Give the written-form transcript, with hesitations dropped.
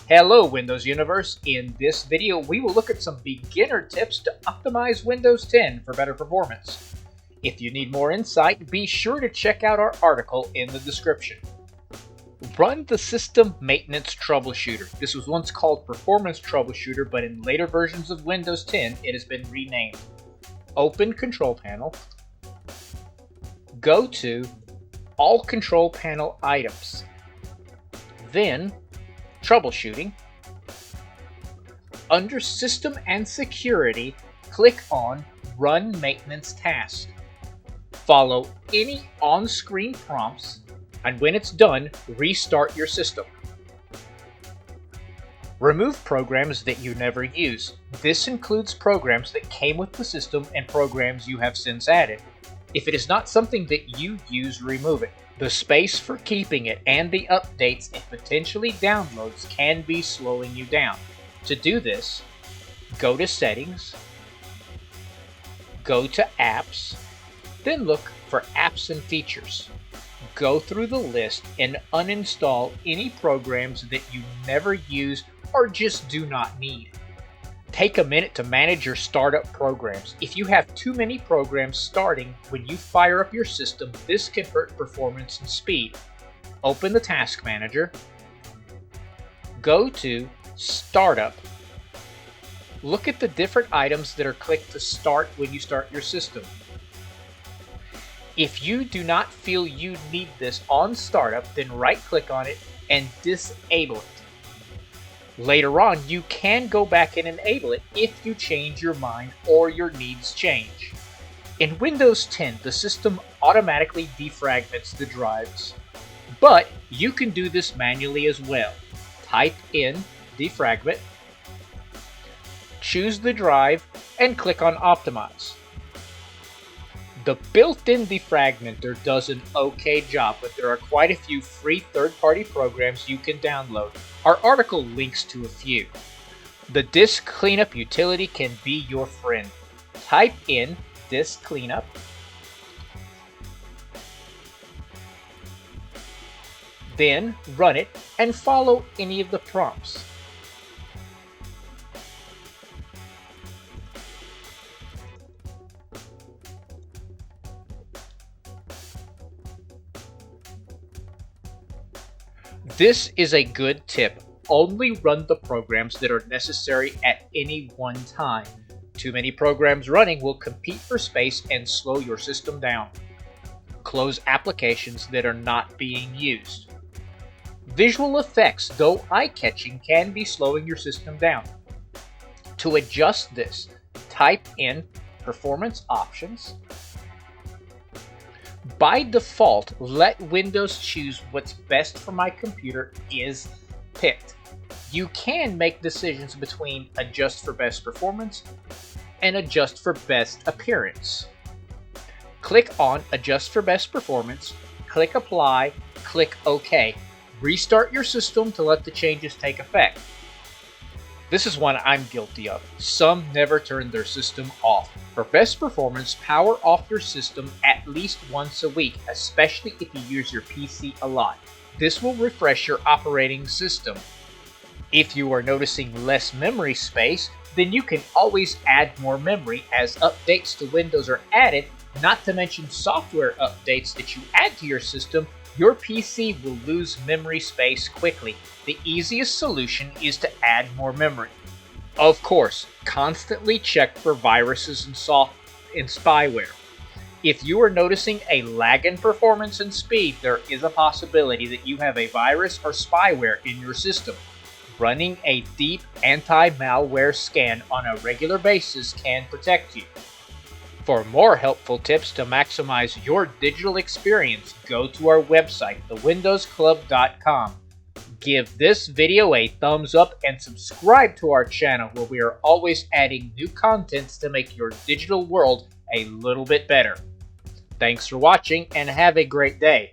Hello Windows Universe! In this video we will look at some beginner tips to optimize Windows 10 for better performance. If you need more insight, be sure to check out our article in the description. Run the System Maintenance Troubleshooter. This was once called Performance Troubleshooter, but in later versions of Windows 10 it has been renamed. Open Control Panel. Go to All Control Panel Items. Then Troubleshooting. Under System and Security, click on Run Maintenance Task. Follow any on-screen prompts, and when it's done, restart your system. Remove programs that you never use. This includes programs that came with the system and programs you have since added. If it is not something that you use, remove it. The space for keeping it and the updates and potentially downloads can be slowing you down. To do this, go to Settings, go to Apps, then look for Apps and Features. Go through the list and uninstall any programs that you never use or just do not need. Take a minute to manage your startup programs. If you have too many programs starting when you fire up your system, this can hurt performance and speed. Open the Task Manager, go to Startup, look at the different items that are clicked to start when you start your system. If you do not feel you need this on startup, then right-click on it and disable it. Later on, you can go back and enable it if you change your mind or your needs change. In Windows 10, the system automatically defragments the drives, but you can do this manually as well. Type in defragment, choose the drive, and click on Optimize. The built-in defragmenter does an okay job, but there are quite a few free third-party programs you can download. Our article links to a few. The Disk Cleanup utility can be your friend. Type in Disk Cleanup, then run it and follow any of the prompts. This is a good tip. Only run the programs that are necessary at any one time. Too many programs running will compete for space and slow your system down. Close applications that are not being used. Visual effects, though eye-catching, can be slowing your system down. To adjust this, type in Performance Options. By default, let Windows choose what's best for my computer is picked. You can make decisions between adjust for best performance and adjust for best appearance. Click on adjust for best performance, click apply, click OK. Restart your system to let the changes take effect. This is one I'm guilty of. Some never turn their system off. For best performance, power off your system at least once a week, especially if you use your PC a lot. This will refresh your operating system. If you are noticing less memory space, then you can always add more memory as updates to Windows are added, not to mention software updates that you add to your system. Your PC will lose memory space quickly. The easiest solution is to add more memory. Of course, constantly check for viruses and spyware. If you are noticing a lag in performance and speed, there is a possibility that you have a virus or spyware in your system. Running a deep anti-malware scan on a regular basis can protect you. For more helpful tips to maximize your digital experience, go to our website, thewindowsclub.com. Give this video a thumbs up and subscribe to our channel where we are always adding new contents to make your digital world a little bit better. Thanks for watching and have a great day.